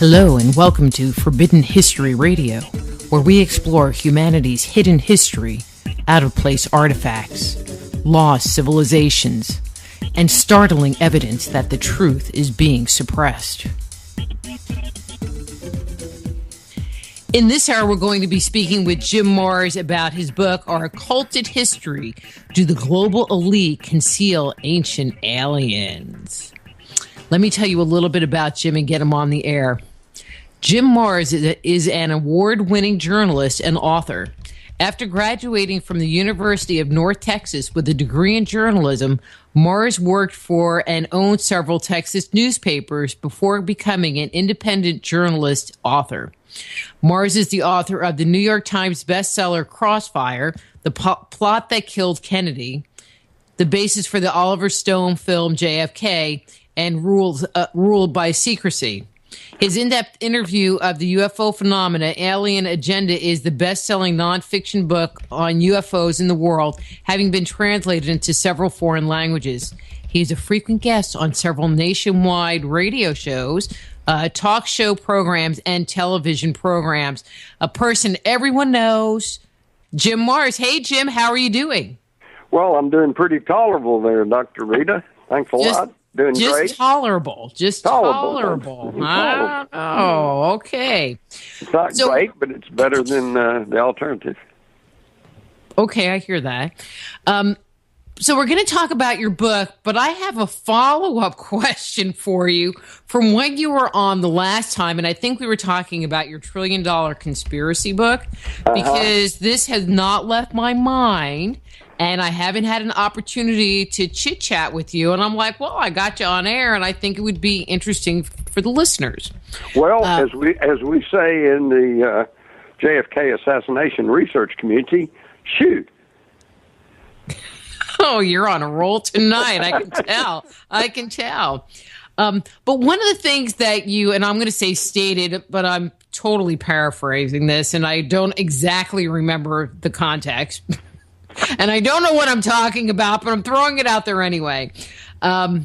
Hello and welcome to Forbidden History Radio, where we explore humanity's hidden history, out-of-place artifacts, lost civilizations, and startling evidence that the truth is being suppressed. In this hour, we're going to be speaking with Jim Marrs about his book, Our Occulted History: Do the Global Elite Conceal Ancient Aliens? Let me tell you a little bit about Jim and get him on the air. Jim Marrs is an award-winning journalist and author. After graduating from the University of North Texas with a degree in journalism, Marrs worked for and owned several Texas newspapers before becoming an independent journalist author. Marrs is the author of the New York Times bestseller Crossfire, The Plot That Killed Kennedy, the basis for the Oliver Stone film JFK, and Ruled by Secrecy. His in-depth interview of the UFO phenomena, Alien Agenda, is the best-selling nonfiction book on UFOs in the world, having been translated into several foreign languages. He is a frequent guest on several nationwide radio shows, talk show programs, and television programs. A person everyone knows, Jim Marrs. Hey, Jim, how are you doing? Well, I'm doing pretty tolerable there, Dr. Rita. Thanks a lot. Doing great. Just tolerable. Oh, okay. It's not great, but it's better than the alternative. Okay, I hear that. So we're going to talk about your book, but I have a follow-up question for you from when you were on the last time, and I think we were talking about your $1 trillion conspiracy book, because this has not left my mind, and I haven't had an opportunity to chit-chat with you, and I'm like, well, I got you on air, and I think it would be interesting for the listeners. Well, as we say in the JFK assassination research community, shoot. Oh, you're on a roll tonight. I can tell. But one of the things that you, and I'm going to say stated, but I'm totally paraphrasing this, and I don't exactly remember the context. And I don't know what I'm talking about, but I'm throwing it out there anyway. But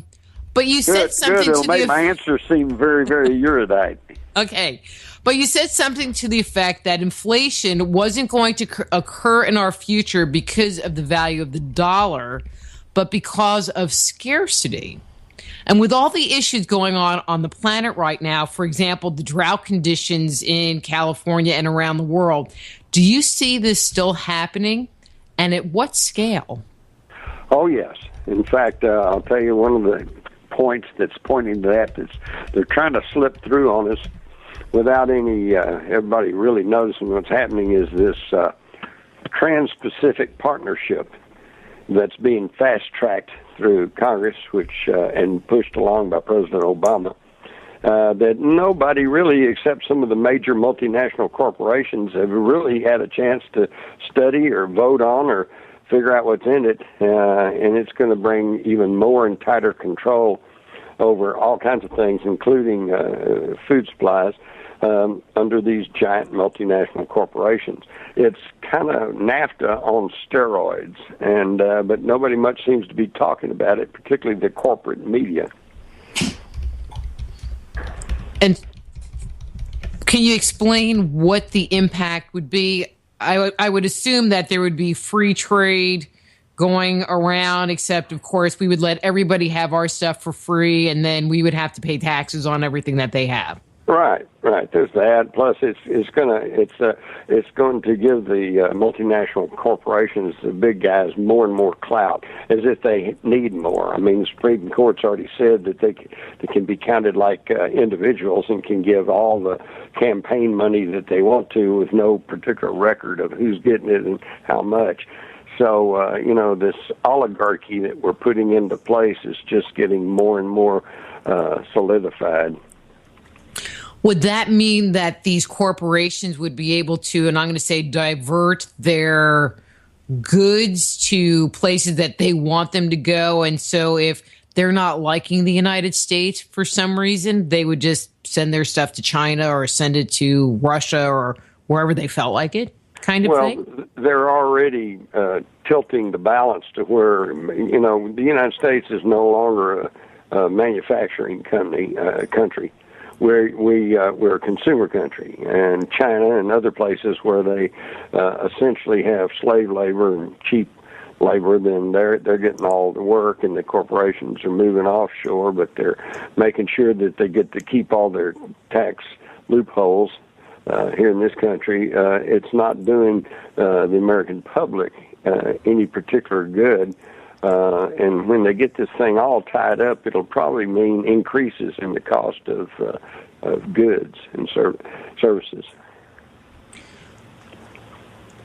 you said something It'll make my answer seem very, very erudite. Okay. But you said something to the effect that inflation wasn't going to occur in our future because of the value of the dollar, but because of scarcity. And with all the issues going on the planet right now, for example, the drought conditions in California and around the world, do you see this still happening? And at what scale? Oh, yes. In fact, I'll tell you one of the points that's pointing to that is they're trying to slip through on us without everybody really noticing what's happening, is this Trans-Pacific Partnership that's being fast-tracked through Congress, which and pushed along by President Obama, that nobody really, except some of the major multinational corporations, have really had a chance to study or vote on or figure out what's in it, and it's going to bring even more and tighter control over all kinds of things, including food supplies, under these giant multinational corporations. It's kind of NAFTA on steroids, and but nobody much seems to be talking about it, particularly the corporate media. And can you explain what the impact would be? I would assume that there would be free trade going around, except, of course, we would let everybody have our stuff for free, and then we would have to pay taxes on everything that they have. Right. There's that. Plus, it's going to give the multinational corporations, the big guys, more and more clout, as if they need more. I mean, the Supreme Court's already said that they can be counted like individuals and can give all the campaign money that they want to with no particular record of who's getting it and how much. So, this oligarchy that we're putting into place is just getting more and more solidified. Would that mean that these corporations would be able to, and I'm going to say, divert their goods to places that they want them to go? And so if they're not liking the United States for some reason, they would just send their stuff to China or send it to Russia or wherever they felt like it, kind of thing? Well, they're already tilting the balance to where, the United States is no longer a manufacturing country. we're a consumer country, and China and other places where they essentially have slave labor and cheap labor, then they're getting all the work, and the corporations are moving offshore, but they're making sure that they get to keep all their tax loopholes here in this country. It's not doing the American public any particular good. And when they get this thing all tied up, it'll probably mean increases in the cost of goods and services.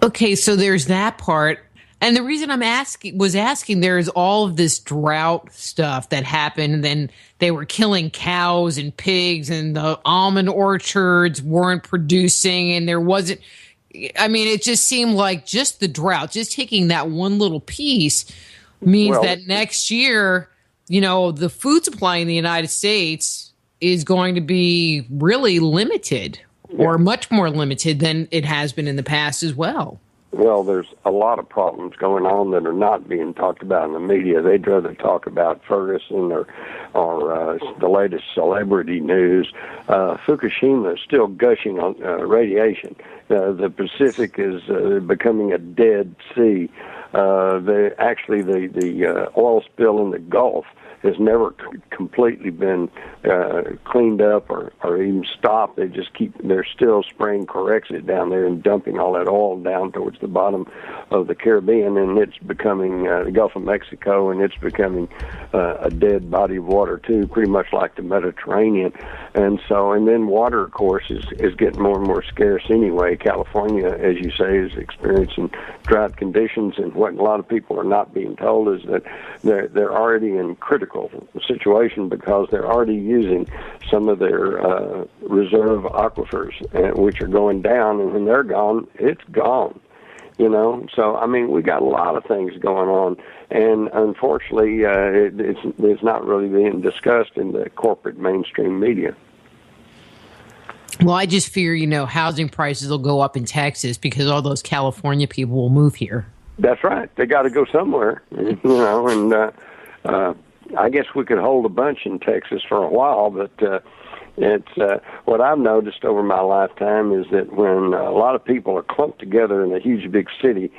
Okay, so there's that part. And the reason I'm asking, there's all of this drought stuff that happened, and then they were killing cows and pigs, and the almond orchards weren't producing, and there wasn't, I mean, it just seemed like just the drought, just taking that one little piece means that next year, the food supply in the United States is going to be really limited, or much more limited than it has been in the past as well. Well, there's a lot of problems going on that are not being talked about in the media. They'd rather talk about Ferguson or the latest celebrity news. Fukushima is still gushing on radiation. The Pacific is becoming a dead sea. The oil spill in the Gulf has never completely been cleaned up or even stopped. They're still spraying corrosive down there and dumping all that oil down towards the bottom of the Caribbean, and it's becoming the Gulf of Mexico, and it's becoming a dead body of water too, pretty much like the Mediterranean. And then water, of course, is getting more and more scarce anyway. California, as you say, is experiencing drought conditions, and what a lot of people are not being told is that they're already in critical situation because they're already using some of their reserve aquifers, which are going down, and when they're gone, it's gone. So I mean, we got a lot of things going on, and unfortunately, it's not really being discussed in the corporate mainstream media. Well, I just fear, housing prices will go up in Texas because all those California people will move here. That's right. They got to go somewhere, and I guess we could hold a bunch in Texas for a while, but it's what I've noticed over my lifetime is that when a lot of people are clumped together in a huge big city,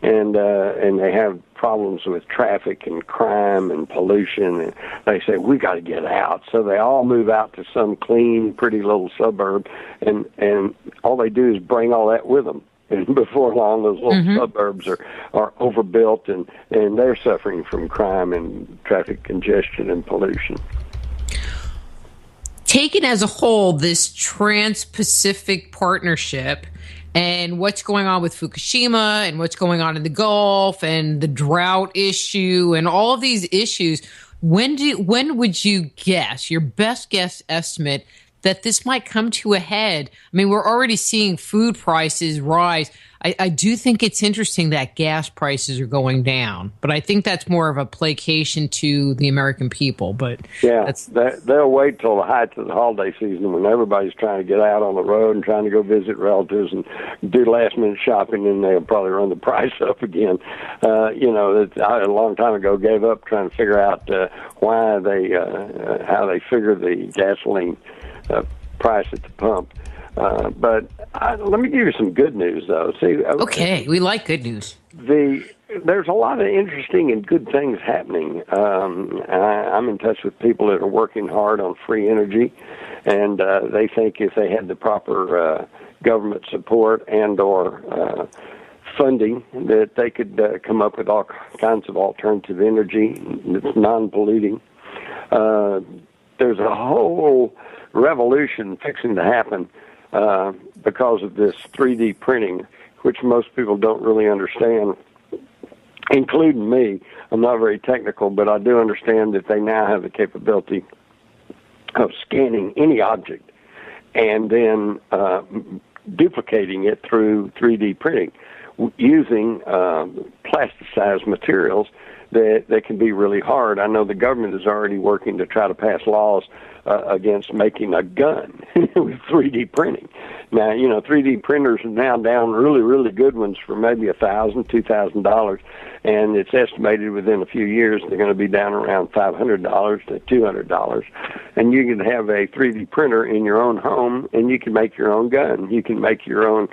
and they have problems with traffic and crime and pollution, and they say we got to get out, so they all move out to some clean, pretty little suburb, and all they do is bring all that with them. And before long, those little suburbs are overbuilt, and they're suffering from crime and traffic congestion and pollution. Taken as a whole, this Trans-Pacific Partnership and what's going on with Fukushima and what's going on in the Gulf and the drought issue and all of these issues, when would you guess, your best guess estimate, that this might come to a head? I mean, we're already seeing food prices rise. I do think it's interesting that gas prices are going down, but I think that's more of a placation to the American people. But yeah, they'll wait till the height of the holiday season when everybody's trying to get out on the road and trying to go visit relatives and do last-minute shopping, and they'll probably run the price up again. I a long time ago gave up trying to figure out how they figure the gasoline price at the pump. But let me give you some good news, though. See, okay, we like good news. There's a lot of interesting and good things happening. I'm in touch with people that are working hard on free energy, and they think if they had the proper government support and or funding, that they could come up with all kinds of alternative energy that's non-polluting. There's a whole revolution fixing to happen because of this 3D printing, which most people don't really understand, including me. I'm not very technical, but I do understand that they now have the capability of scanning any object and then duplicating it through 3D printing using plasticized materials that can be really hard. I know the government is already working to try to pass laws against making a gun with 3D printing. Now, 3D printers are now down really, really good ones for maybe $1,000, $2,000, and it's estimated within a few years they're going to be down around $500 to $200. And you can have a 3D printer in your own home, and you can make your own gun. You can make your own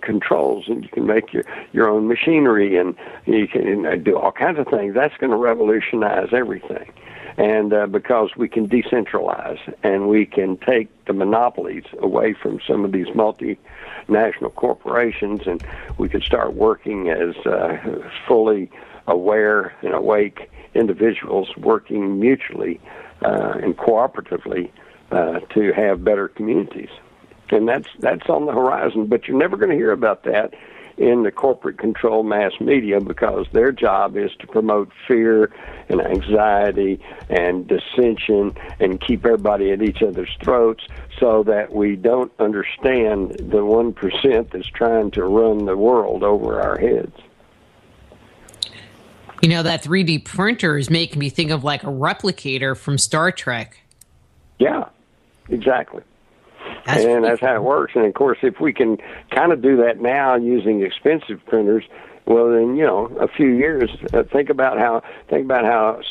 controls, and you can make your own machinery, and you can do all kinds of things. That's going to revolutionize everything. And because we can decentralize and we can take the monopolies away from some of these multinational corporations, and we can start working as fully aware and awake individuals working mutually and cooperatively to have better communities. And that's on the horizon, but you're never going to hear about that in the corporate control mass media, because their job is to promote fear and anxiety and dissension and keep everybody at each other's throats, so that we don't understand the 1% that's trying to run the world over our heads. That 3D printer is making me think of like a replicator from Star Trek. Yeah, exactly. That's how it works. And of course, if we can kind of do that now using expensive printers, well, then a few years. Think about how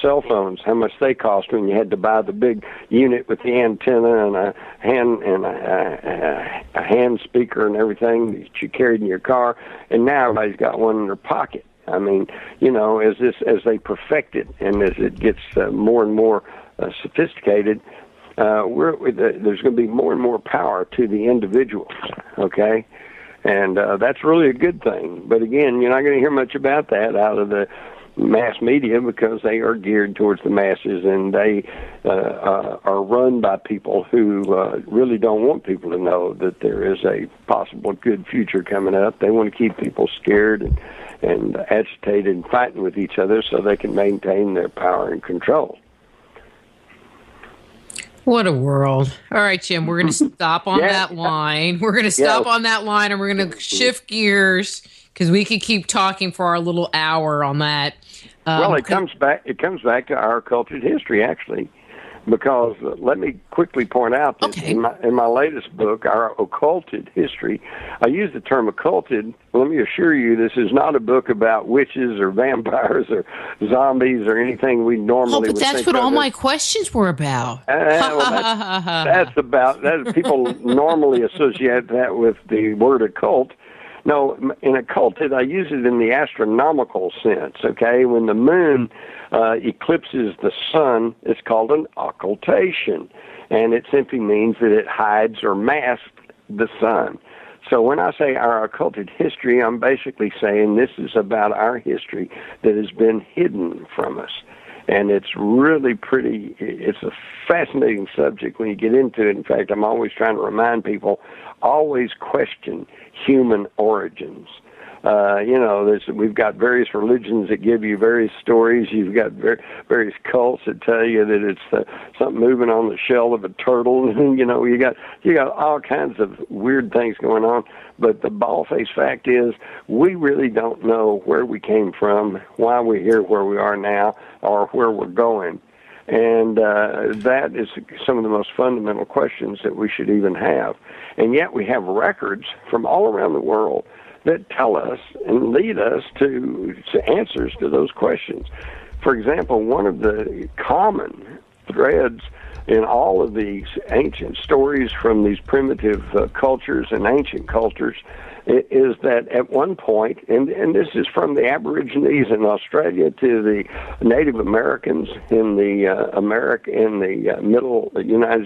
cell phones, how much they cost when you had to buy the big unit with the antenna and a hand speaker and everything that you carried in your car, and now everybody's got one in their pocket. I mean, as they perfect it and as it gets more and more sophisticated. There's going to be more and more power to the individuals, okay? And that's really a good thing. But again, you're not going to hear much about that out of the mass media, because they are geared towards the masses, and they are run by people who really don't want people to know that there is a possible good future coming up. They want to keep people scared and agitated and fighting with each other so they can maintain their power and control. What a world. All right, Jim, we're going to stop on that line. We're going to stop on that line, and we're going to shift gears, because we could keep talking for our little hour on that. Well, it comes back to our occulted history, actually, because let me quickly point out that in my latest book, Our Occulted History, I use the term occulted. Let me assure you, this is not a book about witches or vampires or zombies or anything we normally would think of. But that's what all my questions were about. People normally associate that with the word occult. No, in occulted, I use it in the astronomical sense, okay? When the moon eclipses the sun, it's called an occultation, and it simply means that it hides or masks the sun. So when I say our occulted history, I'm basically saying this is about our history that has been hidden from us. And it's really it's a fascinating subject when you get into it. In fact, I'm always trying to remind people, always question human origins. We've got various religions that give you various stories. You've got various cults that tell you that it's something moving on the shell of a turtle. You got all kinds of weird things going on. But the bald-faced fact is, we really don't know where we came from, why we're here where we are now, or where we're going. And that is some of the most fundamental questions that we should even have. And yet we have records from all around the world that tell us and lead us to answers to those questions. For example, one of the common threads in all of these ancient stories from these primitive cultures and ancient cultures is that at one point, and this is from the Aborigines in Australia to the Native Americans in the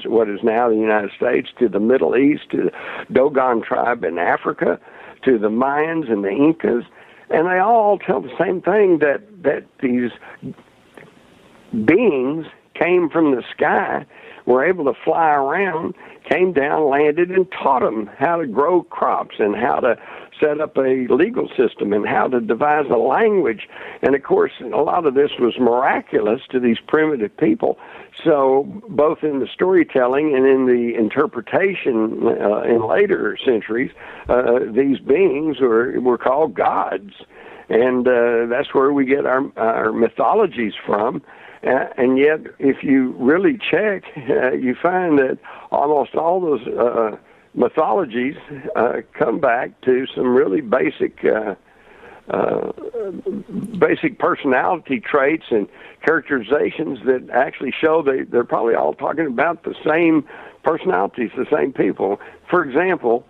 what is now the United States, to the Middle East, to the Dogon tribe in Africa, to the Mayans and the Incas, and they all tell the same thing, that these beings came from the sky, were able to fly around, came down, landed, and taught them how to grow crops and how to set up a legal system and how to devise a language. And, of course, a lot of this was miraculous to these primitive people. So both in the storytelling and in the interpretation in later centuries, these beings were called gods. And that's where we get our mythologies from. And yet, if you really check, you find that almost all those mythologies come back to some really basic personality traits and characterizations that actually show they're probably all talking about the same personalities, the same people. For example,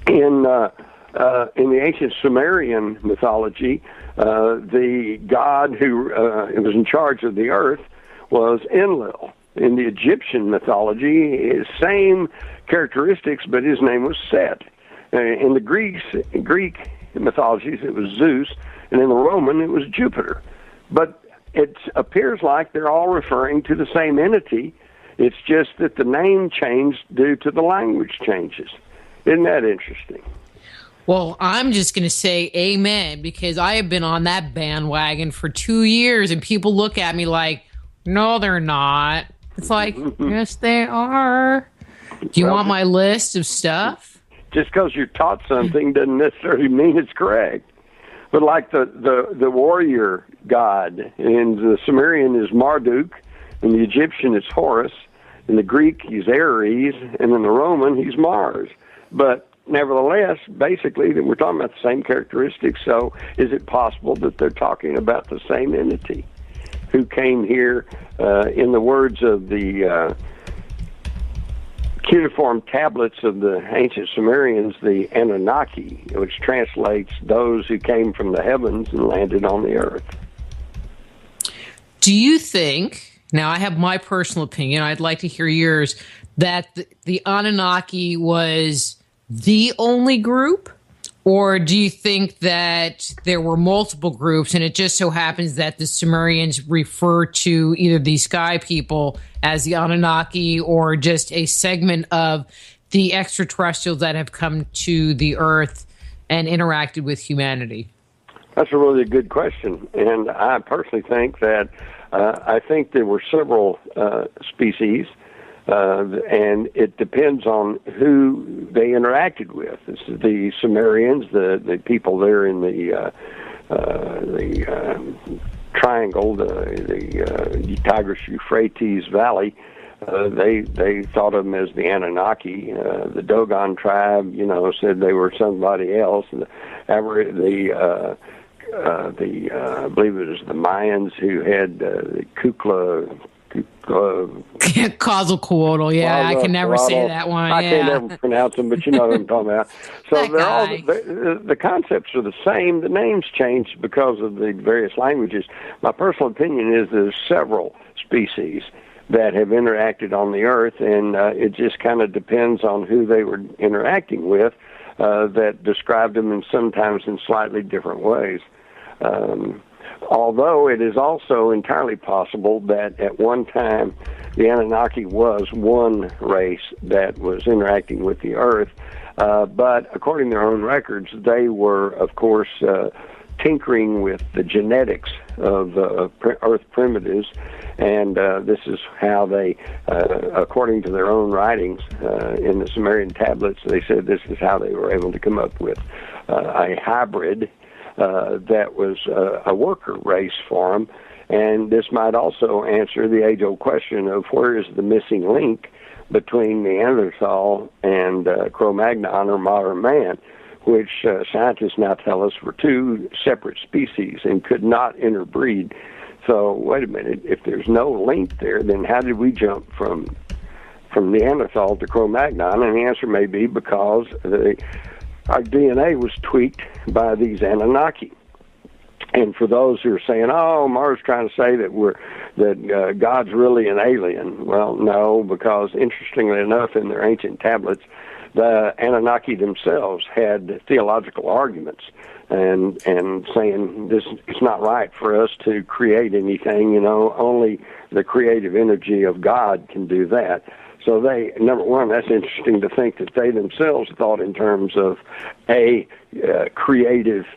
in the ancient Sumerian mythology, the god who was in charge of the earth was Enlil. In the Egyptian mythology, his same characteristics, but his name was Set. In the Greek mythologies, it was Zeus, and in the Roman, it was Jupiter. But it appears like they're all referring to the same entity. It's just that the name changed due to the language changes. Isn't that interesting? Well, I'm just going to say amen, because I have been on that bandwagon for 2 years, and people look at me like, no, they're not. It's like, yes, they are. Do you want my list of stuff? Just because you're taught something doesn't necessarily mean it's correct. But like the warrior god, in the Sumerian is Marduk, in the Egyptian it's Horus, in the Greek he's Ares, and in the Roman he's Mars. But nevertheless, basically, we're talking about the same characteristics, so is it possible that they're talking about the same entity who came here, in the words of the cuneiform tablets of the ancient Sumerians, the Anunnaki, which translates those who came from the heavens and landed on the earth. Do you think, now I have my personal opinion, I'd like to hear yours, that the Anunnaki was the only group? Or do you think that there were multiple groups, and it just so happens that the Sumerians refer to either the sky people as the Anunnaki or just a segment of the extraterrestrials that have come to the Earth and interacted with humanity? That's a really good question. And I personally think that I think there were several species, and it depends on who they interacted with. This is the Sumerians, the people there in the triangle, the Tigris-Euphrates Valley. They thought of them as the Anunnaki. The Dogon tribe, said they were somebody else. I believe it was the Mayans who had the Quetzalcoatl, yeah, I can never say that one. I can't ever pronounce them, but you know what I'm talking about. So they're all the concepts are the same. The names changed because of the various languages. My personal opinion is there's several species that have interacted on the Earth, and it just kind of depends on who they were interacting with that described them in sometimes in slightly different ways. Although it is also entirely possible that at one time the Anunnaki was one race that was interacting with the Earth, but according to their own records, they were, of course, tinkering with the genetics of Earth primitives, and this is how they, according to their own writings in the Sumerian tablets, they said this is how they were able to come up with a hybrid that was a worker race for them. And this might also answer the age-old question of where is the missing link between Neanderthal and Cro-Magnon or modern man, which scientists now tell us were two separate species and could not interbreed. So wait a minute, if there's no link there, then how did we jump from Neanderthal to Cro-Magnon? And the answer may be because our DNA was tweaked by these Anunnaki. And for those who are saying, "Oh, Mars trying to say that God's really an alien," well, no, because interestingly enough, in their ancient tablets, the Anunnaki themselves had theological arguments and saying it's not right for us to create anything. Only the creative energy of God can do that. So they, number one, that's interesting to think that they themselves thought in terms of a creative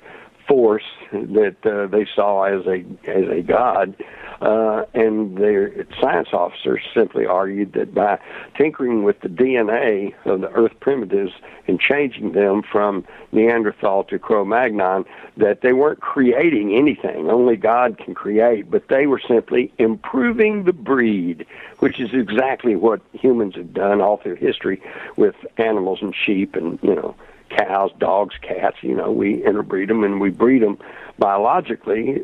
force that they saw as a god, and their science officers simply argued that by tinkering with the DNA of the Earth primitives and changing them from Neanderthal to Cro-Magnon, that they weren't creating anything. Only God can create, but they were simply improving the breed, which is exactly what humans have done all through history with animals and sheep and, cows, dogs, cats. We interbreed them and we breed them biologically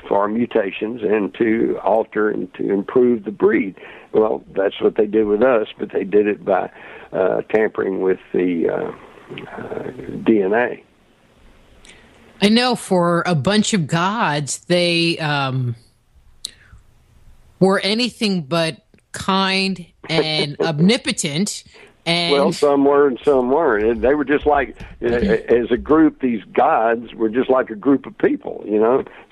for mutations and to alter and to improve the breed. Well, that's what they did with us, but they did it by tampering with the DNA. I know for a bunch of gods, they were anything but kind and omnipotent. Well, some were and some weren't. They were just like, as a group, these gods were just like a group of people,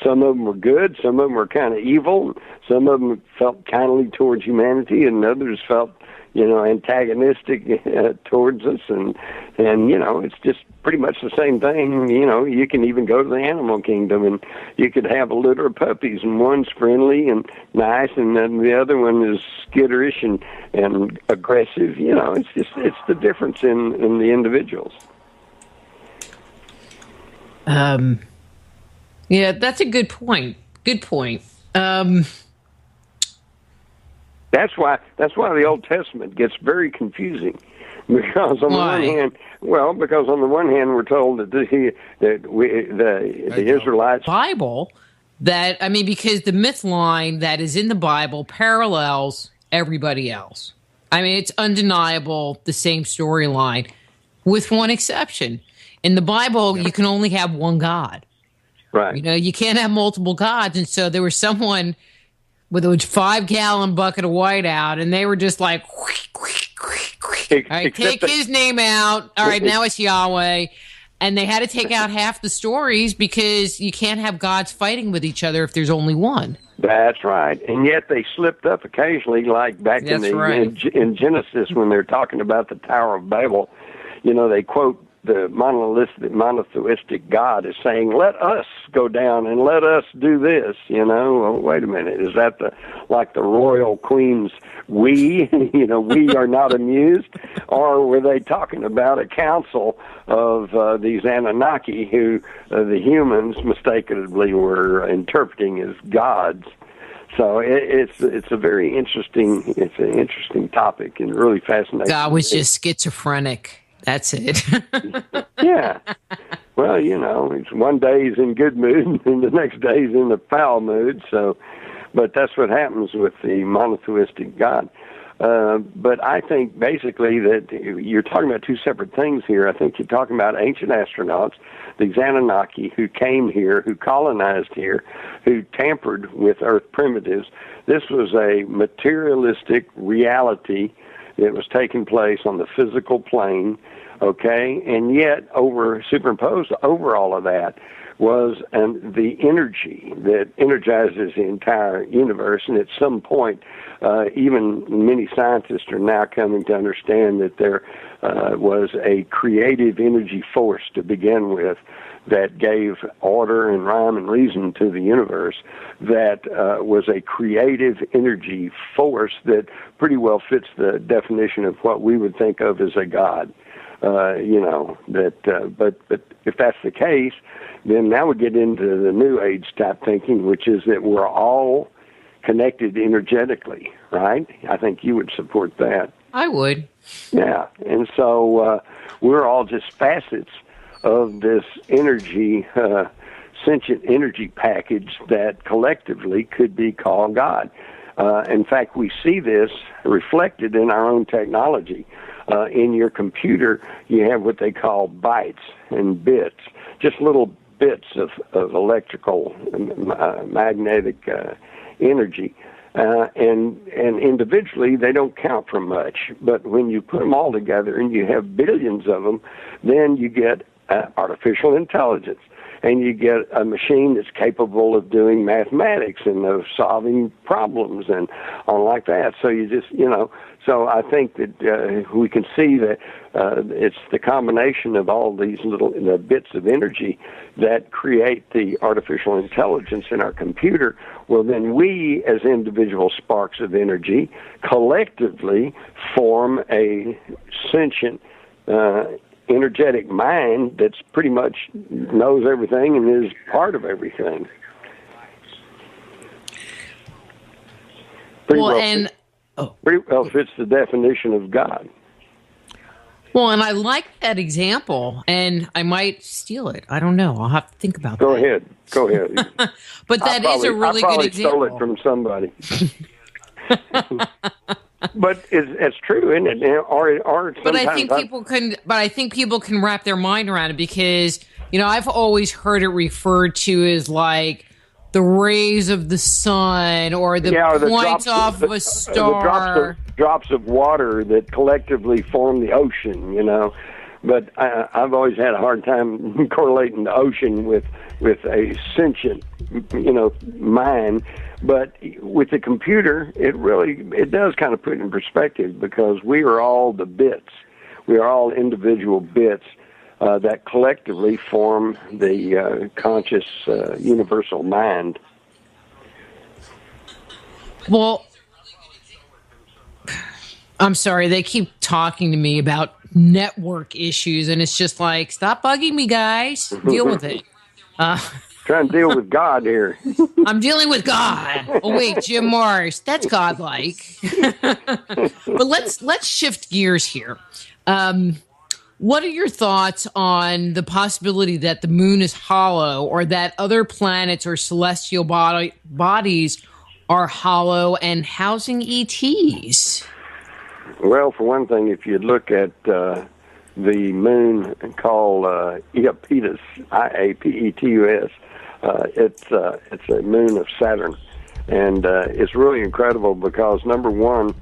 Some of them were good, some of them were kind of evil, some of them felt kindly towards humanity, and others felt, antagonistic towards us. And it's just pretty much the same thing. You can even go to the animal kingdom, and you could have a litter of puppies, and one's friendly and nice, and then the other one is skitterish and aggressive. It's the difference in the individuals. Yeah, that's a good point. Good point. That's why the Old Testament gets very confusing, because on the one hand, we're told that the Israelites Bible because the myth line that is in the Bible parallels everybody else. It's undeniable, the same storyline, with one exception. In the Bible, you can only have one God. Right. You can't have multiple gods, and so there was someone with a 5-gallon bucket of white out, and they were just like, all right, take his name out. All right, now it's Yahweh. And they had to take out half the stories because you can't have gods fighting with each other if there's only one. That's right. And yet they slipped up occasionally, like back in Genesis when they're talking about the Tower of Babel. They quote the monotheistic God as saying, "Let us go down and let us do this." Well, wait a minute, is that the royal queen's we? We are not amused, or were they talking about a council of these Anunnaki who the humans mistakenly were interpreting as gods? So it's a very interesting topic and really fascinating. God was just schizophrenic. That's it. Yeah. Well, it's one day he's in good mood and the next day he's in the foul mood. So, but that's what happens with the monotheistic God. But I think basically that you're talking about two separate things here. I think you're talking about ancient astronauts, these Anunnaki who came here, who colonized here, who tampered with Earth primitives. This was a materialistic reality that was taking place on the physical plane, okay? And yet, superimposed over all of that was the energy that energizes the entire universe. And at some point, even many scientists are now coming to understand that there was a creative energy force to begin with that gave order and rhyme and reason to the universe, that was a creative energy force that pretty well fits the definition of what we would think of as a god. But if that's the case, then now we get into the New Age type thinking, which is that we're all connected energetically, right? I think you would support that. I would. Yeah, and so we're all just facets of this energy, sentient energy package that collectively could be called God. In fact, we see this reflected in our own technology. In your computer, you have what they call bytes and bits, just little bits of electrical, magnetic energy. And individually, they don't count for much. But when you put them all together and you have billions of them, then you get artificial intelligence. And you get a machine that's capable of doing mathematics and of solving problems and all like that. So you just, So I think that we can see that it's the combination of all these little bits of energy that create the artificial intelligence in our computer. Well, then we, as individual sparks of energy, collectively form a sentient, energetic mind that's pretty much knows everything and is part of everything. Pretty well fits the definition of God. Well, and I like that example, and I might steal it. I don't know. I'll have to think about that. Go ahead. But that is a really good example. I probably stole it from somebody. But it's true, isn't it? But I think people can wrap their mind around it, because I've always heard it referred to as like the rays of the sun, or the points off of a star. The drops of water that collectively form the ocean, But I've always had a hard time correlating the ocean with a sentient, mind. But with the computer, it does kind of put it in perspective, because we are all the bits. We are all individual bits that collectively form the conscious universal mind. Well, I'm sorry, they keep talking to me about network issues, and it's just like, stop bugging me, guys. Deal with it. Trying to deal with God here. I'm dealing with God. Oh wait, Jim Morris, that's godlike. But let's shift gears here. What are your thoughts on the possibility that the moon is hollow, or that other planets or celestial bodies are hollow and housing ETs? Well, for one thing, if you look at the moon called Iapetus, Iapetus, it's a moon of Saturn, and it's really incredible because, number one,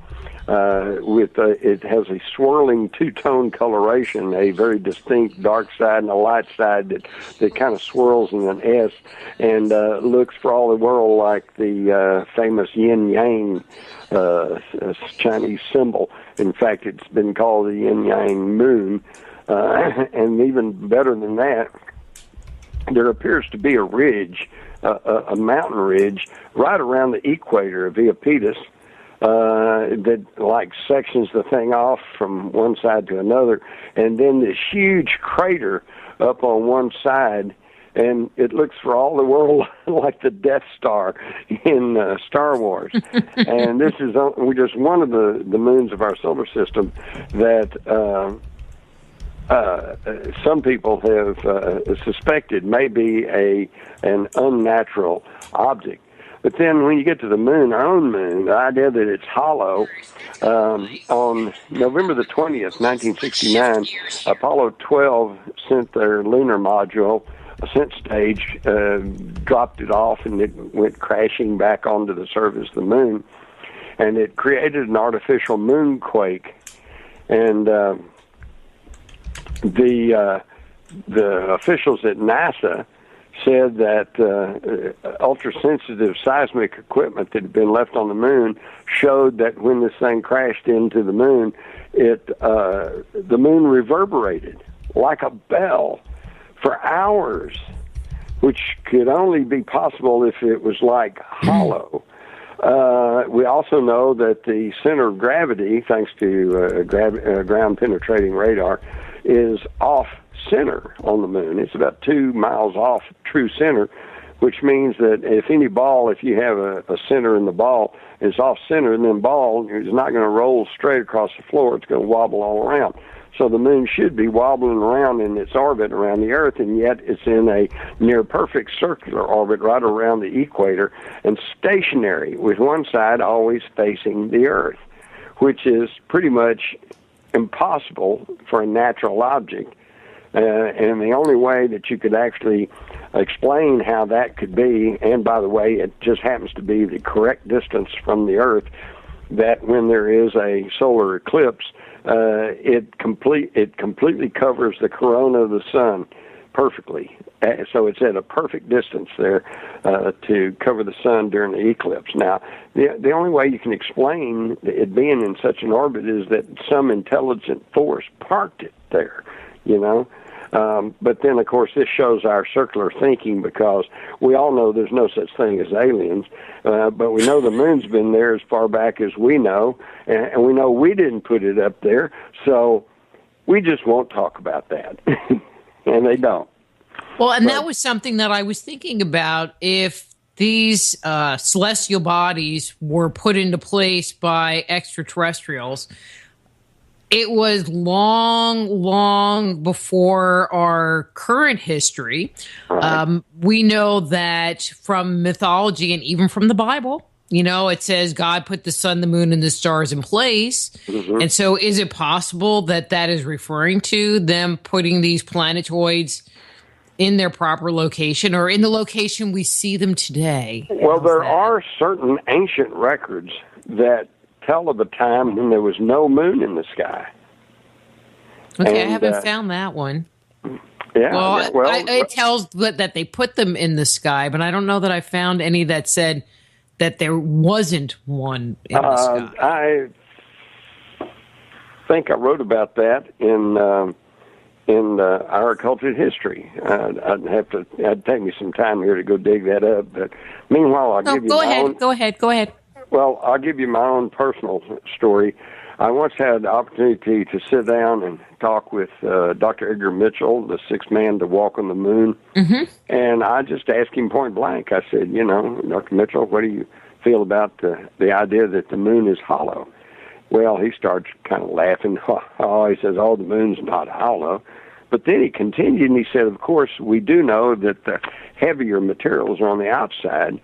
it has a swirling two-tone coloration, a very distinct dark side and a light side that kind of swirls in an S, and looks for all the world like the famous yin-yang Chinese symbol. In fact, it's been called the yin-yang moon, and even better than that, there appears to be a ridge, a mountain ridge, right around the equator of Iapetus, that like sections the thing off from one side to another, and then this huge crater up on one side, and it looks for all the world like the Death Star in Star Wars. And this is just one of the moons of our solar system that some people have suspected may be an unnatural object. But then when you get to the moon, our own moon, the idea that it's hollow, on November the 20th, 1969, Apollo 12 sent their lunar module, ascent stage, dropped it off, and it went crashing back onto the surface of the moon. And it created an artificial moonquake. And the officials at NASA said that ultra-sensitive seismic equipment that had been left on the moon showed that when this thing crashed into the moon, the moon reverberated like a bell for hours, which could only be possible if it was like hollow. We also know that the center of gravity, thanks to ground-penetrating radar, is off center on the moon. It's about 2 miles off true center, which means that if you have a center in the ball, it's off center, and then ball is not going to roll straight across the floor. It's going to wobble all around. So the moon should be wobbling around in its orbit around the Earth, and yet it's in a near perfect circular orbit right around the equator and stationary, with one side always facing the Earth, which is pretty much impossible for a natural object. And the only way that you could actually explain how that could be, and by the way, it just happens to be the correct distance from the Earth, that when there is a solar eclipse, it completely covers the corona of the sun, perfectly. So it's at a perfect distance there to cover the sun during the eclipse. Now, the only way you can explain it being in such an orbit is that some intelligent force parked it there, you know. But then, of course, this shows our circular thinking, because we all know there's no such thing as aliens, but we know the moon's been there as far back as we know, and we know we didn't put it up there, so we just won't talk about that. And they don't. Well, and that was something that I was thinking about. If these celestial bodies were put into place by extraterrestrials, it was long, long before our current history. Right. We know that from mythology and even from the Bible, you know, it says God put the sun, the moon, and the stars in place. Mm-hmm. And so is it possible that that is referring to them putting these planetoids in their proper location, or in the location we see them today? Well, there are certain ancient records that tell of a time when there was no moon in the sky. Okay, I haven't found that one. Yeah. It tells that they put them in the sky, but I don't know that I found any that said that there wasn't one in the sky. I think I wrote about that in our occulted history. It'd take me some time here to go dig that up. But meanwhile, I'll give you Go ahead. Well, I'll give you my own personal story. I once had the opportunity to sit down and talk with Dr. Edgar Mitchell, the sixth man to walk on the moon. Mm-hmm. And I just asked him point blank. I said, you know, Dr. Mitchell, what do you feel about the idea that the moon is hollow? Well, he starts kind of laughing. Oh, he says, the moon's not hollow. But then he continued and he said, of course, we do know that the heavier materials are on the outside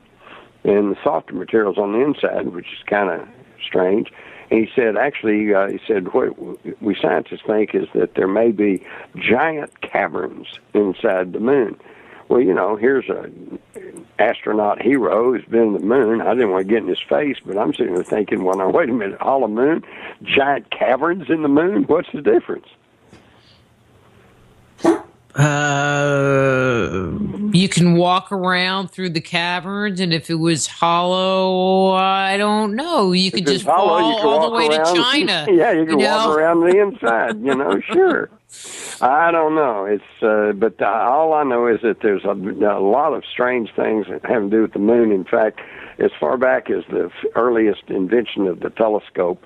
and the softer materials on the inside, which is kind of strange. And he said, actually, what we scientists think is that there may be giant caverns inside the moon. Well, you know, here's an astronaut hero who's been to the moon. I didn't want to get in his face, but I'm sitting there thinking, well, now, wait a minute, hollow moon, giant caverns in the moon? What's the difference? You can walk around through the caverns, and if it was hollow, I don't know. You could just fall all the way to China. Yeah, you can walk around the inside, you know, sure. I don't know. But all I know is that there's a lot of strange things that have to do with the moon. In fact, as far back as the earliest invention of the telescope,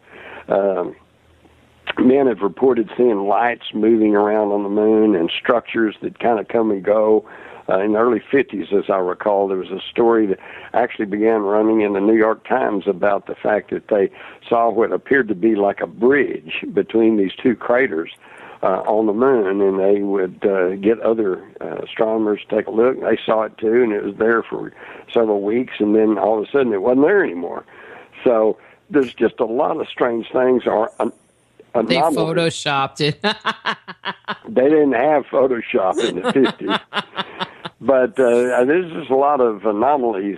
men have reported seeing lights moving around on the moon and structures that kind of come and go. In the early 50s, as I recall, there was a story that actually began running in the New York Times about the fact that they saw what appeared to be like a bridge between these two craters on the moon, and they would get other astronomers to take a look. They saw it too, and it was there for several weeks, and then all of a sudden it wasn't there anymore. So there's just a lot of strange things. They photoshopped it. They didn't have Photoshop in the 50s. But there's just a lot of anomalies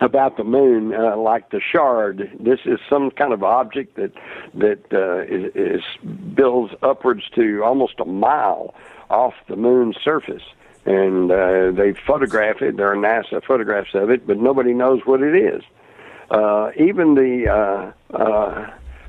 about the moon, like the shard. This is some kind of object that is builds upwards to almost a mile off the moon's surface. And they photograph it. There are NASA photographs of it, but nobody knows what it is. Even the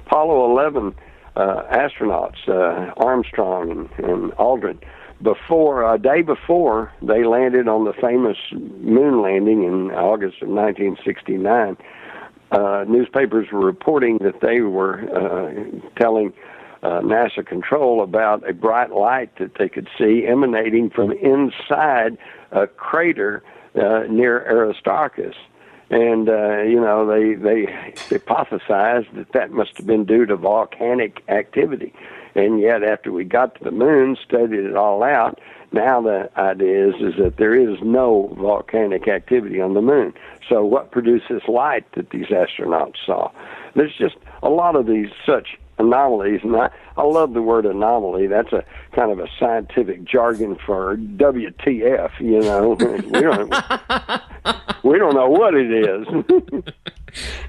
Apollo 11 astronauts, Armstrong and Aldrin, a day before they landed on the famous moon landing in August of 1969, newspapers were reporting that they were telling NASA control about a bright light that they could see emanating from inside a crater near Aristarchus. And, they hypothesized that must have been due to volcanic activity. And yet, after we got to the moon, studied it all out, now the idea is that there is no volcanic activity on the moon. So what produced this light that these astronauts saw? There's just a lot of these such anomalies, and I love the word anomaly. That's a kind of a scientific jargon for WTF, you know. We don't know what it is.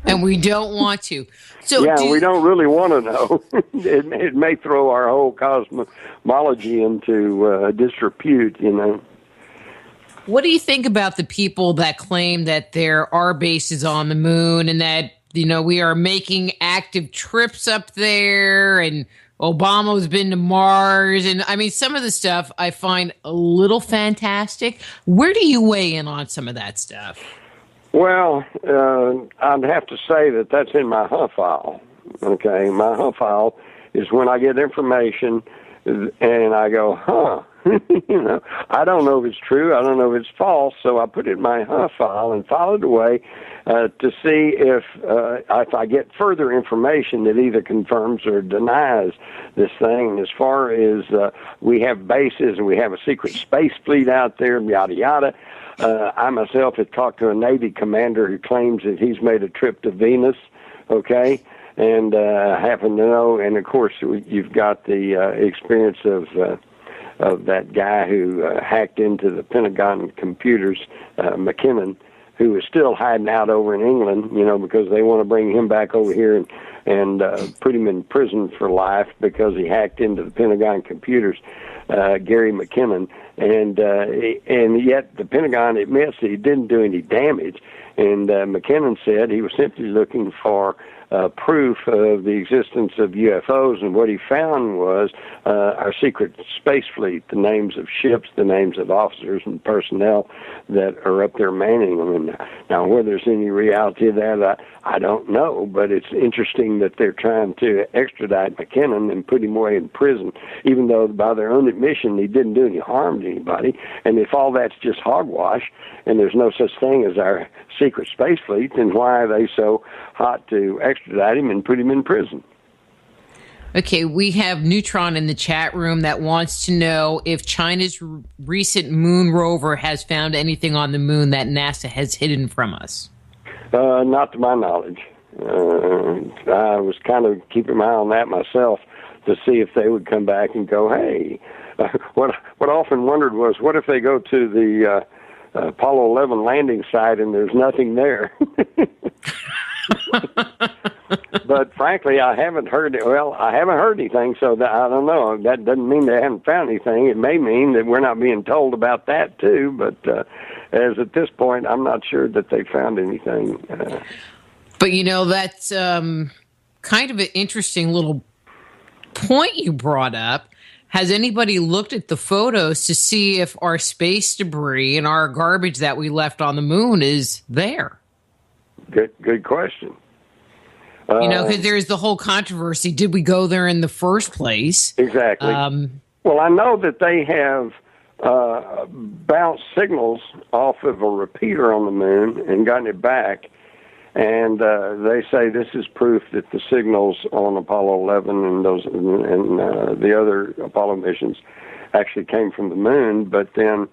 And we don't want to. So we don't really want to know. It may throw our whole cosmology into disrepute, you know. What do you think about the people that claim that there are bases on the moon and that, you know, we are making active trips up there and Obama's been to Mars? And I mean, some of the stuff I find a little fantastic. Where do you weigh in on some of that stuff? Well, I'd have to say that that's in my huff file. Okay, my huff file is when I get information and I go, huh. You know, I don't know if it's true. I don't know if it's false. So I put it in my huff file and file it away to see if I get further information that either confirms or denies this thing. And as far as we have bases and we have a secret space fleet out there, yada yada. I myself have talked to a Navy commander who claims that he's made a trip to Venus. Okay. And happen to know, and of course you've got the experience of that guy who hacked into the Pentagon computers, McKinnon, who is still hiding out over in England, you know, because they want to bring him back over here and put him in prison for life because he hacked into the Pentagon computers, Gary McKinnon, and yet the Pentagon admits that he didn't do any damage, and McKinnon said he was simply looking for proof of the existence of UFOs, and what he found was our secret space fleet, the names of ships, the names of officers and personnel that are up there manning them. And now, whether there's any reality to that, I don't know, but it's interesting that they're trying to extradite McKinnon and put him away in prison, even though by their own admission he didn't do any harm to anybody. And if all that's just hogwash and there's no such thing as our secret space fleet, then why are they so hot to extradite him and put him in prison? Okay, we have Neutron in the chat room that wants to know if China's recent moon rover has found anything on the moon that NASA has hidden from us. Not to my knowledge. I was kind of keeping my eye on that myself to see if they would come back and go, hey, what I often wondered was, what if they go to the Apollo 11 landing site and there's nothing there? But frankly, I haven't heard it. Well, I haven't heard anything, so I don't know. That doesn't mean they haven't found anything. It may mean that we're not being told about that too. But as at this point, I'm not sure that they found anything. But you know, that's kind of an interesting little point you brought up. Has anybody looked at the photos to see if our space debris and our garbage that we left on the moon is there? Good question. You know, because there's the whole controversy. Did we go there in the first place? Exactly. Well, I know that they have bounced signals off of a repeater on the moon and gotten it back. And they say this is proof that the signals on Apollo 11 and the other Apollo missions actually came from the moon. But then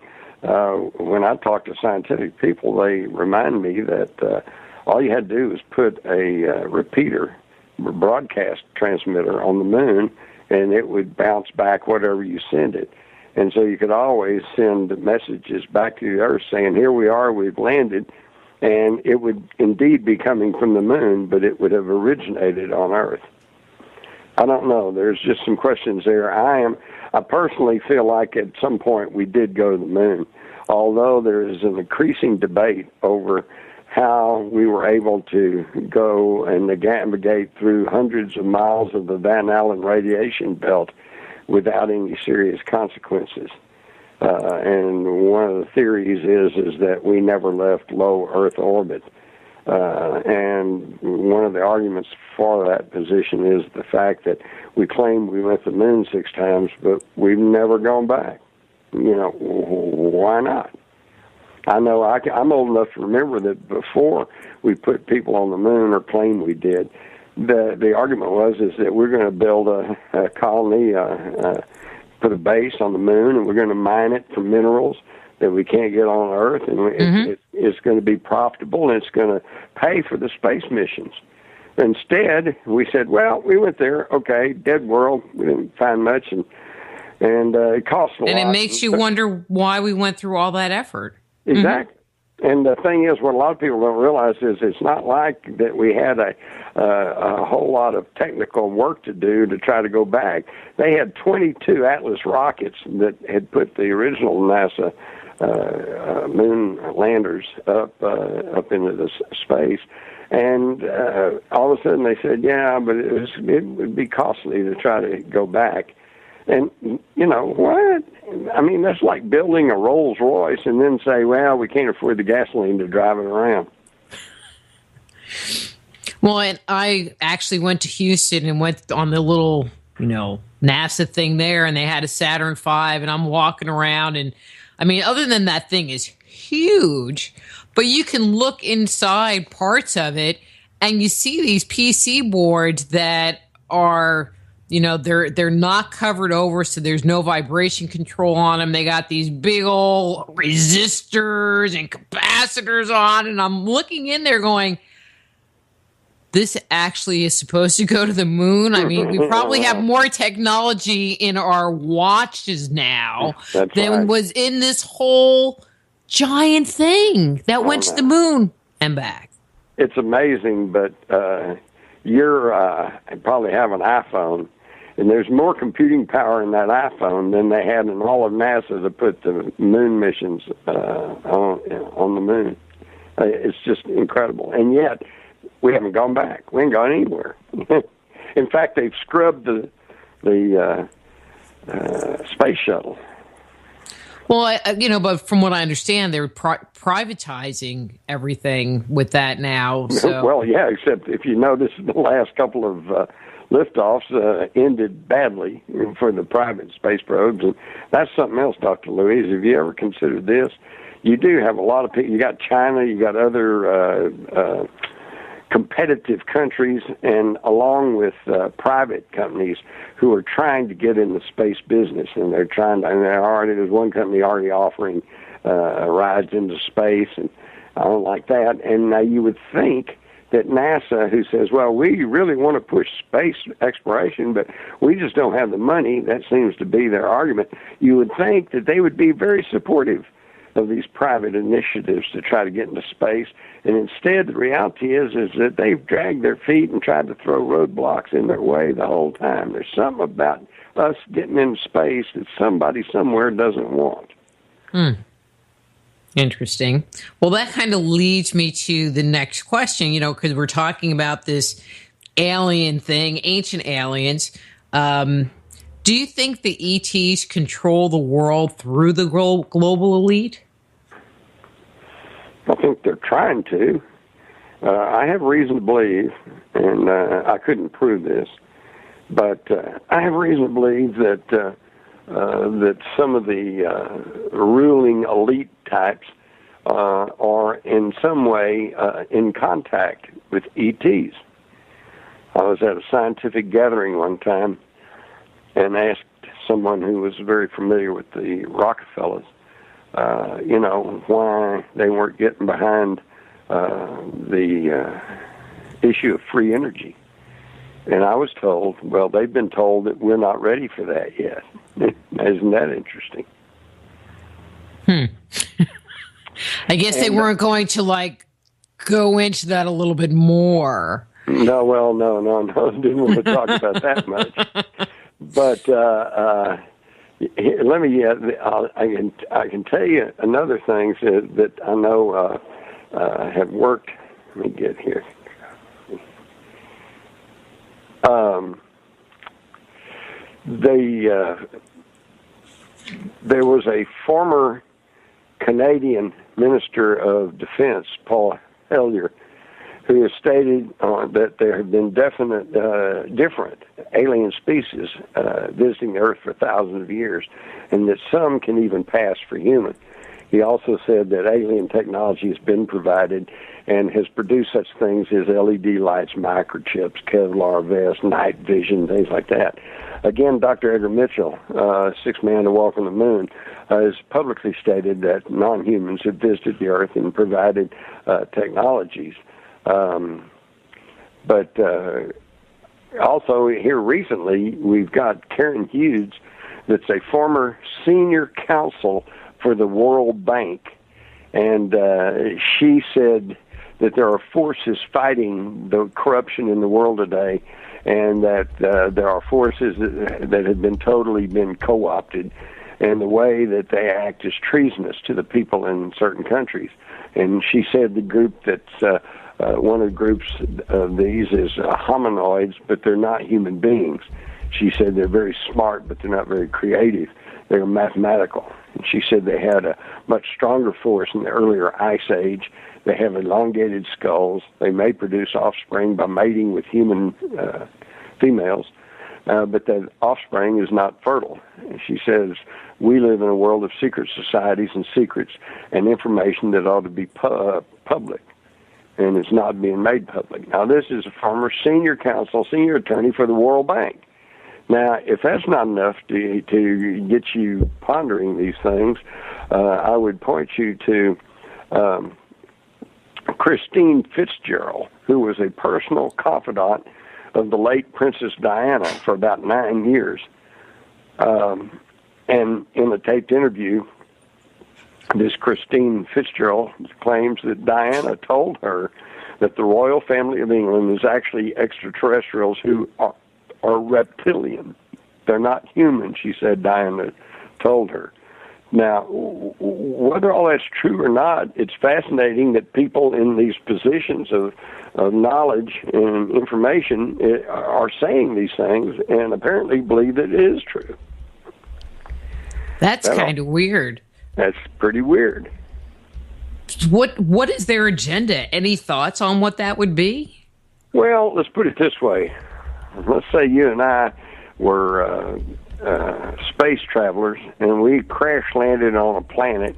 when I talk to scientific people, they remind me that all you had to do was put a repeater, broadcast transmitter on the moon, and it would bounce back whatever you send it. And so you could always send messages back to the Earth saying, here we are, we've landed, and it would indeed be coming from the moon, but it would have originated on Earth. I don't know. There's just some questions there. I personally feel like at some point we did go to the moon, although there is an increasing debate over how we were able to go and navigate through hundreds of miles of the Van Allen radiation belt without any serious consequences. And one of the theories is that we never left low Earth orbit. And one of the arguments for that position is the fact that we claim we went to the moon 6 times, but we've never gone back. You know, why not? I know I'm old enough to remember that before we put people on the moon, or claim we did, the argument was that we're going to build a colony, put a base on the moon, and we're going to mine it for minerals that we can't get on Earth, and it's going to be profitable, and it's going to pay for the space missions. Instead, we said, well, we went there, okay, dead world, we didn't find much, and it cost a lot. And it makes you wonder why we went through all that effort. Exactly. Mm-hmm. And the thing is, what a lot of people don't realize is it's not like that we had a whole lot of technical work to do to try to go back. They had 22 Atlas rockets that had put the original NASA moon landers up into the space. And all of a sudden they said, yeah, but it would be costly to try to go back. And, you know, what? I mean, that's like building a Rolls Royce and then say, well, we can't afford the gasoline to drive it around. Well, and I actually went to Houston and went on the little, you know, NASA thing there, and they had a Saturn V, and I'm walking around, and I mean, other than that thing is huge, but you can look inside parts of it, and you see these PC boards that are, you know, they're not covered over, so there's no vibration control on them. They got these big old resistors and capacitors on, and I'm looking in there going, this actually is supposed to go to the moon. I mean, we probably have more technology in our watches now than was in this whole giant thing that went to the moon and back. It's amazing, but you're probably have an iPhone, and there's more computing power in that iPhone than they had in all of NASA to put the moon missions on the moon. It's just incredible. And yet, we haven't gone back. We ain't gone anywhere. In fact, they've scrubbed the space shuttle. Well, you know, but from what I understand, they're privatizing everything with that now. So. Well, yeah, except if you notice, the last couple of liftoffs ended badly for the private space probes, and that's something else, Dr. Louise. Have you ever considered this? You do have a lot of people. You got China, you got other competitive countries, and along with private companies who are trying to get in the space business, and they're trying to, and there's one company already offering rides into space, and I don't like that. And now you would think that NASA, who says, well, we really want to push space exploration, but we just don't have the money, that seems to be their argument, you would think that they would be very supportive of these private initiatives to try to get into space. And instead, the reality is that they've dragged their feet and tried to throw roadblocks in their way the whole time. There's something about us getting into space that somebody somewhere doesn't want. Interesting. Well, that kind of leads me to the next question, you know, because we're talking about this alien thing, ancient aliens. Do you think the ETs control the world through the global elite? I think they're trying to. I have reason to believe, and I couldn't prove this, but I have reason to believe that that some of the ruling elite types are in some way in contact with ETs. I was at a scientific gathering one time and asked someone who was very familiar with the Rockefellers, you know, why they weren't getting behind the issue of free energy. And I was told, well, they've been told that we're not ready for that yet. Isn't that interesting? I guess they weren't going to, like, go into that a little bit more. No, well, no. Didn't want to talk about that much. But let me. I can tell you another thing that I know have worked. Let me get here. There was a former Canadian Minister of Defense, Paul Hellyer, who has stated that there have been different alien species visiting the Earth for thousands of years, and that some can even pass for human. He also said that alien technology has been provided and has produced such things as LED lights, microchips, Kevlar vests, night vision, things like that. Again, Dr. Edgar Mitchell, sixth man to walk on the moon, has publicly stated that non-humans have visited the Earth and provided technologies. But also here recently, we've got Karen Hughes, that's a former senior counsel for the World Bank, and she said that there are forces fighting the corruption in the world today, and that there are forces that have been totally co-opted, and the way that they act is treasonous to the people in certain countries. And she said the group that's one of the groups of these is hominoids, but they're not human beings. She said they're very smart, but they're not very creative. They're mathematical. And she said they had a much stronger force in the earlier Ice Age. They have elongated skulls. They may produce offspring by mating with human females, but that offspring is not fertile. And she says, we live in a world of secret societies and secrets and information that ought to be public, and it's not being made public. Now, this is a former senior counsel, senior attorney for the World Bank. Now, if that's not enough to get you pondering these things, I would point you to Christine Fitzgerald, who was a personal confidant of the late Princess Diana for about 9 years. And in a taped interview, this Christine Fitzgerald claims that Diana told her that the royal family of England is actually extraterrestrials who are reptilian. They're not human, she said Diana told her. Now, whether all that's true or not, it's fascinating that people in these positions of knowledge and information are saying these things and apparently believe that it is true. That's kind of weird. That's pretty weird. What is their agenda? Any thoughts on what that would be? Well, let's put it this way. Let's say you and I were space travelers, and we crash landed on a planet,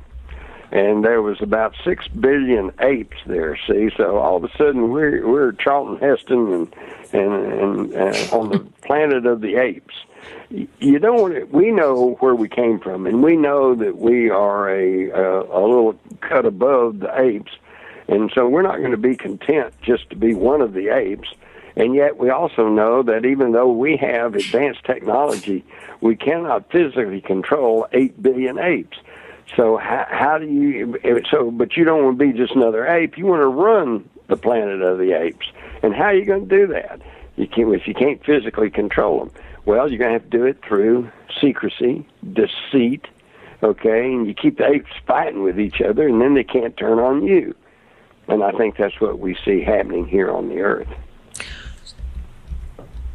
and there was about 6 billion apes there. See, so all of a sudden we're Charlton Heston and on the planet of the apes. You don't. We know where we came from, and we know that we are a little cut above the apes, and so we're not going to be content just to be one of the apes. And yet we also know that even though we have advanced technology, we cannot physically control 8 billion apes. So how do you? But you don't want to be just another ape. You want to run the planet of the apes. And how are you going to do that? If you can't physically control them. Well, you're going to have to do it through secrecy, deceit, okay? And you keep the apes fighting with each other, and then they can't turn on you. And I think that's what we see happening here on the Earth.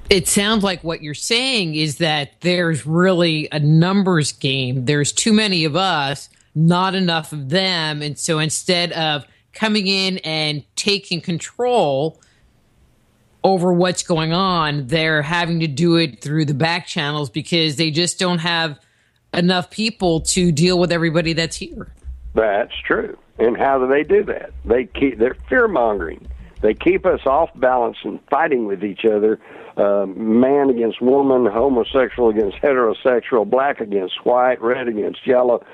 It sounds like what you're saying is that there's really a numbers game. There's too many of us, not enough of them. And so instead of coming in and taking control over what's going on, they're having to do it through the back channels because they just don't have enough people to deal with everybody that's here. That's true. And how do they do that? They're fear-mongering. They keep us off balance and fighting with each other, man against woman, homosexual against heterosexual, black against white, red against yellow,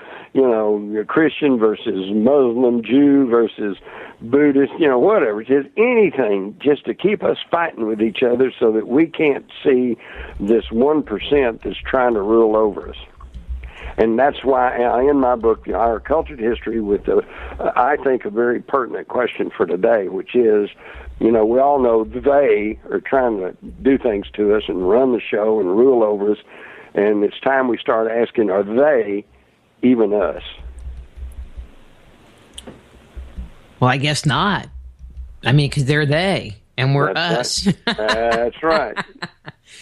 Christian versus Muslim, Jew versus Buddhist, whatever. Just anything just to keep us fighting with each other so that we can't see this 1% that's trying to rule over us. And that's why in my book, Our Cultured History, with I think a very pertinent question for today, which is, we all know they are trying to do things to us and run the show and rule over us, and it's time we start asking, are they even us? Well, I guess not. I mean, because they're they, and we're us. Right. That's right.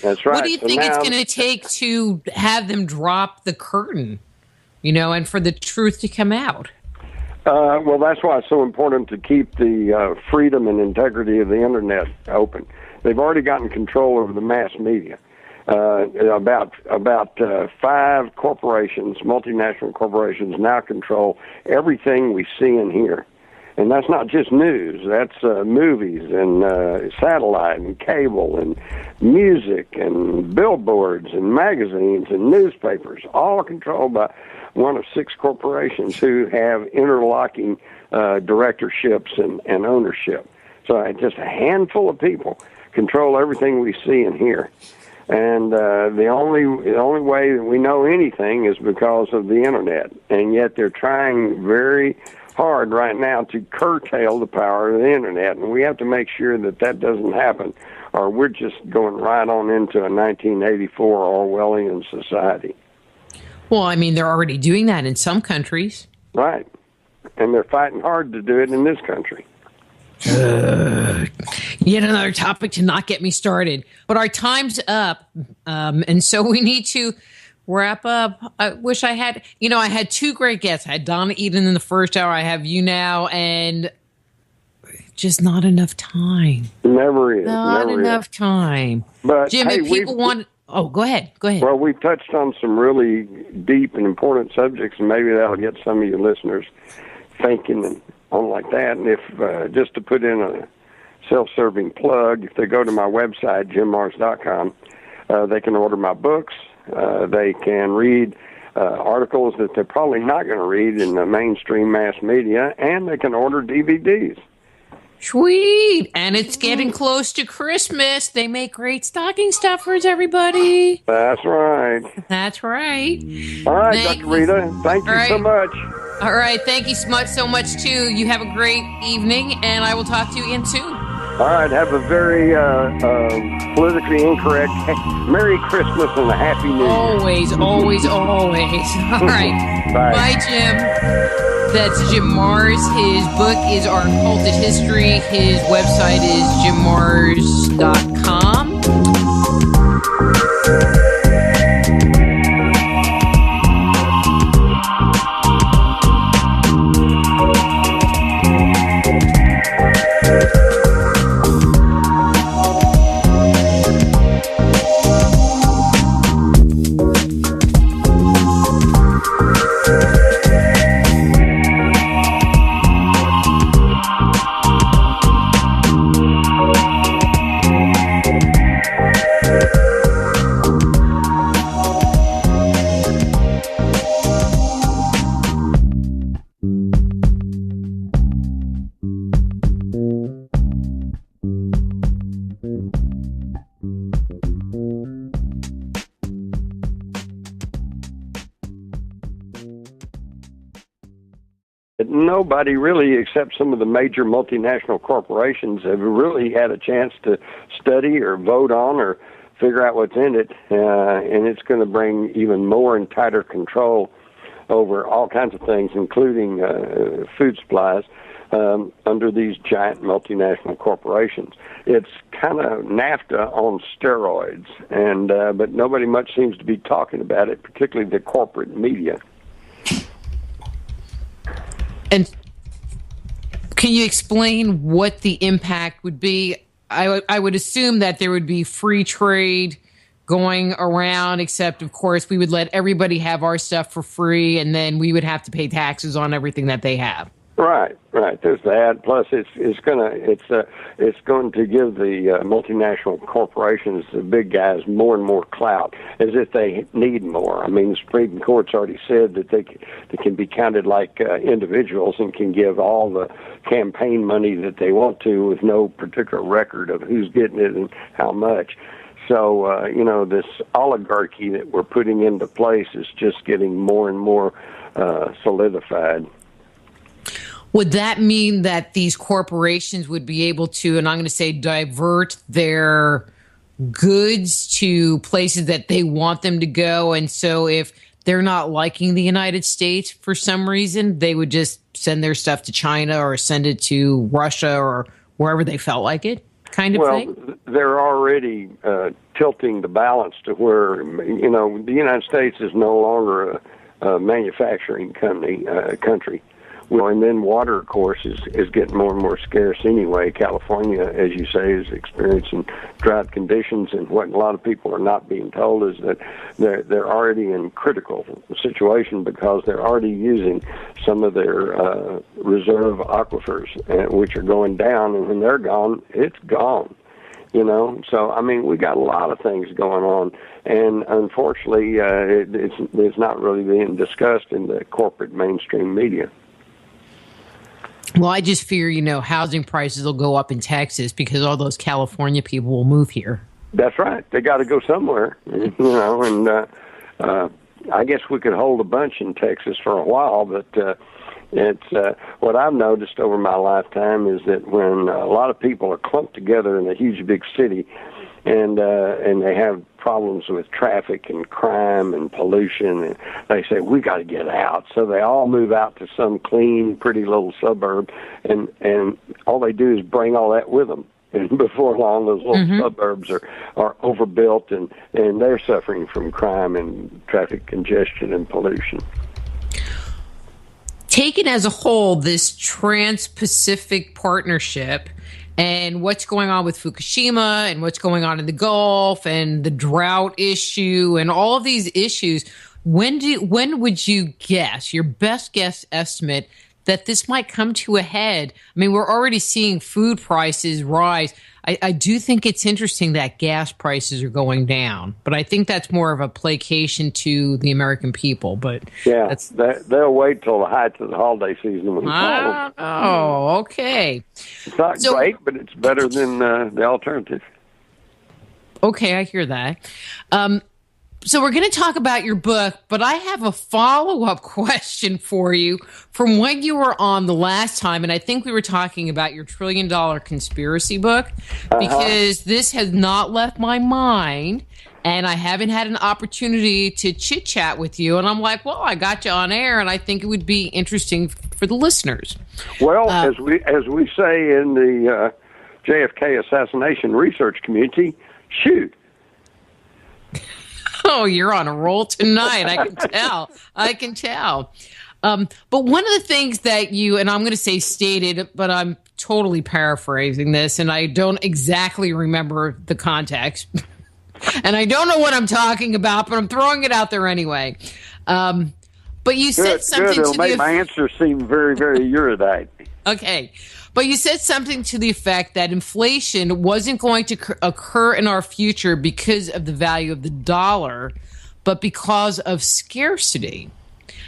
That's right. What do you think it's going to take to have them drop the curtain, and for the truth to come out? Well, that's why it's so important to keep the freedom and integrity of the Internet open. They've already gotten control over the mass media. About 5 corporations, multinational corporations, now control everything we see and hear. And that's not just news. That's movies and satellite and cable and music and billboards and magazines and newspapers, all controlled by one of 6 corporations who have interlocking directorships and ownership. So just a handful of people control everything we see and hear. And the only way that we know anything is because of the internet. And yet they're trying very hard right now to curtail the power of the internet. And we have to make sure that that doesn't happen, or we're just going right on into a 1984 Orwellian society. Well, I mean, they're already doing that in some countries. Right. And they're fighting hard to do it in this country. Yet another topic to not get me started. But our time's up, and so we need to wrap up. I wish I had, I had two great guests. I had Donna Eden in the first hour. I have you now, and just not enough time. Never is. Not enough time. But Jim, hey, if people want... Oh, go ahead. Well, we've touched on some really deep and important subjects, and maybe that'll get some of your listeners thinking and on like that. And if just to put in a self-serving plug, if they go to my website, jimmars.com, they can order my books. They can read articles that they're probably not going to read in the mainstream mass media, and they can order DVDs. Sweet. And it's getting close to Christmas. They make great stocking stuffers, everybody. That's right. That's right. All right, Dr. Rita. Thank you so much. All right. Thank you so much, too. You have a great evening, and I will talk to you again soon. All right. Have a very politically incorrect Merry Christmas and a Happy New Year. Always, always, always. All right. Bye. Bye, Jim. That's Jim Marrs. His book is Our Occulted History. His website is jimmars.com. Nobody really, except some of the major multinational corporations, have really had a chance to study or vote on or figure out what's in it, and it's going to bring even more and tighter control over all kinds of things, including food supplies, under these giant multinational corporations. It's kind of NAFTA on steroids, and but nobody much seems to be talking about it, particularly the corporate media. And can you explain what the impact would be? I would assume that there would be free trade going around, except, of course, we would let everybody have our stuff for free, and then we would have to pay taxes on everything that they have. Right. There's that. Plus, it's going to give the multinational corporations, the big guys, more and more clout, as if they need more. I mean, the Supreme Court's already said that they can be counted like individuals and can give all the campaign money that they want to with no particular record of who's getting it and how much. So, this oligarchy that we're putting into place is just getting more and more solidified. Would that mean that these corporations would be able to, and I'm going to say, divert their goods to places that they want them to go? And so if they're not liking the United States for some reason, they would just send their stuff to China or send it to Russia or wherever they felt like it, kind of thing? Well, they're already tilting the balance to where, the United States is no longer a manufacturing country. Well, and then water, of course, is getting more and more scarce anyway. California, as you say, is experiencing drought conditions, and what a lot of people are not being told is that they're already in critical situation because they're already using some of their reserve aquifers, which are going down, and when they're gone, it's gone. So I mean, we got a lot of things going on, and unfortunately, it's not really being discussed in the corporate mainstream media. Well, I just fear, housing prices will go up in Texas because all those California people will move here. That's right. They got to go somewhere, and I guess we could hold a bunch in Texas for a while, but it's what I've noticed over my lifetime is that when a lot of people are clumped together in a huge big city, and they have problems with traffic and crime and pollution, and they say we got to get out. So they all move out to some clean, pretty little suburb, and all they do is bring all that with them. And before long, those little suburbs are overbuilt, and they're suffering from crime and traffic congestion and pollution. Taken as a whole, this Trans-Pacific Partnership and what's going on with Fukushima and what's going on in the Gulf and the drought issue and all of these issues, when would you guess, your best guess estimate, that this might come to a head? I mean, we're already seeing food prices rise. I do think it's interesting that gas prices are going down, but I think that's more of a placation to the American people. But yeah, they'll wait till the height of the holiday season. Oh, okay. It's not great, but it's better than the alternative. Okay, I hear that. So we're going to talk about your book, but I have a follow-up question for you from when you were on the last time, and I think we were talking about your $1 trillion conspiracy book, because this has not left my mind, and I haven't had an opportunity to chit-chat with you, and I'm like, well, I got you on air, and I think it would be interesting for the listeners. Well, as we say in the JFK assassination research community, shoot. Oh, you're on a roll tonight. I can tell. But one of the things that you, and I'm going to say stated, but I'm totally paraphrasing this, and I don't exactly remember the context. And I don't know what I'm talking about, but I'm throwing it out there anyway. But you said something It'll make my answer seem very, very erudite. Okay. But you said something to the effect that inflation wasn't going to occur in our future because of the value of the dollar, but because of scarcity.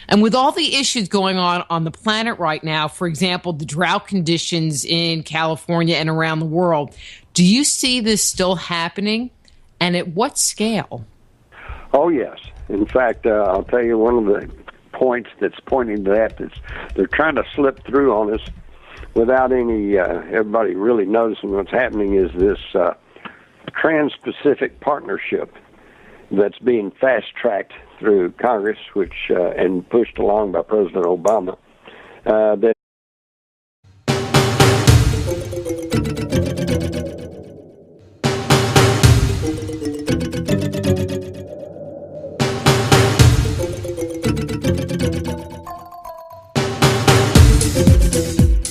And with all the issues going on the planet right now, for example, the drought conditions in California and around the world, do you see this still happening? And at what scale? Oh, yes. In fact, I'll tell you one of the points that's pointing to that is they're trying to slip through on us without everybody really noticing what's happening, is this Trans-Pacific Partnership that's being fast-tracked through Congress, which and pushed along by President Obama.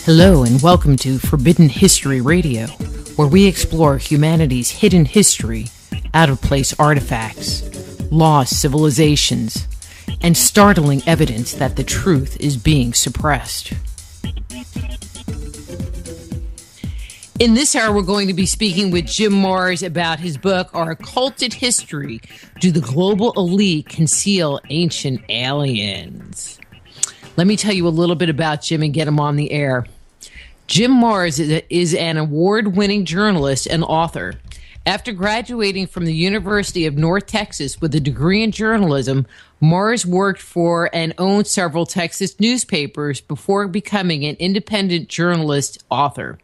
Hello and welcome to Forbidden History Radio, where we explore humanity's hidden history, out-of-place artifacts, lost civilizations, and startling evidence that the truth is being suppressed. In this hour, we're going to be speaking with Jim Marrs about his book, Our Occulted History: Do the Global Elite Conceal Ancient Aliens? Let me tell you a little bit about Jim and get him on the air. Jim Marrs is an award-winning journalist and author. After graduating from the University of North Texas with a degree in journalism, Marrs worked for and owned several Texas newspapers before becoming an independent journalist author.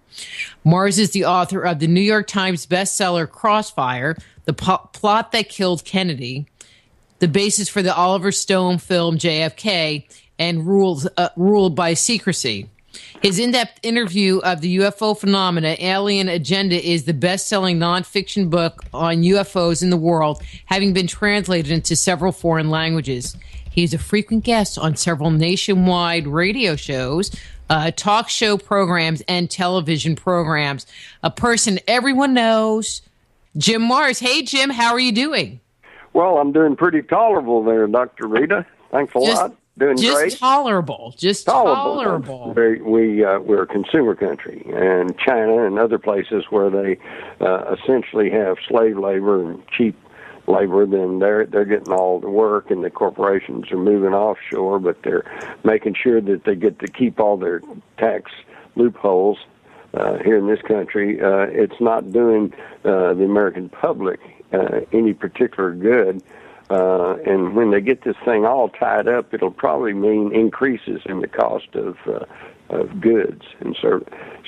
Marrs is the author of the New York Times bestseller Crossfire, The Plot That Killed Kennedy, the basis for the Oliver Stone film JFK, and Ruled by Secrecy. His in-depth interview of the UFO phenomena, Alien Agenda, is the best-selling nonfiction book on UFOs in the world, having been translated into several foreign languages. He is a frequent guest on several nationwide radio shows, talk show programs, and television programs. A person everyone knows, Jim Marrs. Hey, Jim, how are you doing? Well, I'm doing pretty tolerable there, Dr. Rita. Thanks a lot. Doing great. Just tolerable. We're a consumer country, and China and other places where they essentially have slave labor and cheap labor, then they're getting all the work, and the corporations are moving offshore, but they're making sure that they get to keep all their tax loopholes here in this country, it's not doing the American public any particular good. And when they get this thing all tied up, it'll probably mean increases in the cost of goods and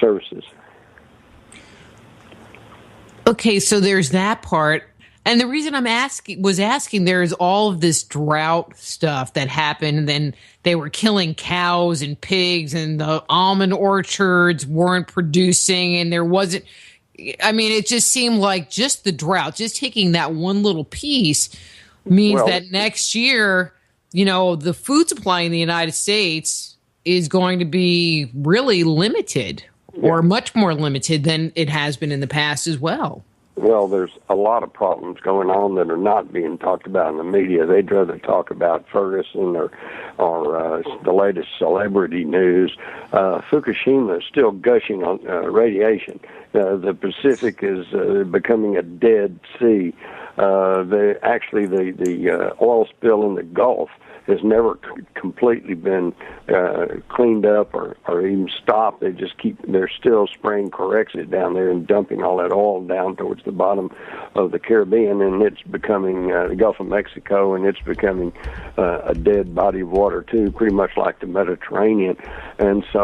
services. Okay, so there's that part. And the reason I'm asking, there's all of this drought stuff that happened, and then they were killing cows and pigs, and the almond orchards weren't producing, and there wasn't, I mean, it just seemed like just the drought, just taking that one little piece means that next year, the food supply in the United States is going to be really limited, or much more limited than it has been in the past as well. Well, there's a lot of problems going on that are not being talked about in the media. They'd rather talk about Ferguson or the latest celebrity news. Fukushima is still gushing on radiation. The Pacific is becoming a dead sea. The oil spill in the Gulf has never completely been cleaned up or even stopped. They're still spraying Corexit down there and dumping all that oil down towards the bottom of the Caribbean, and it's becoming the Gulf of Mexico, and it's becoming a dead body of water too, pretty much like the Mediterranean. And so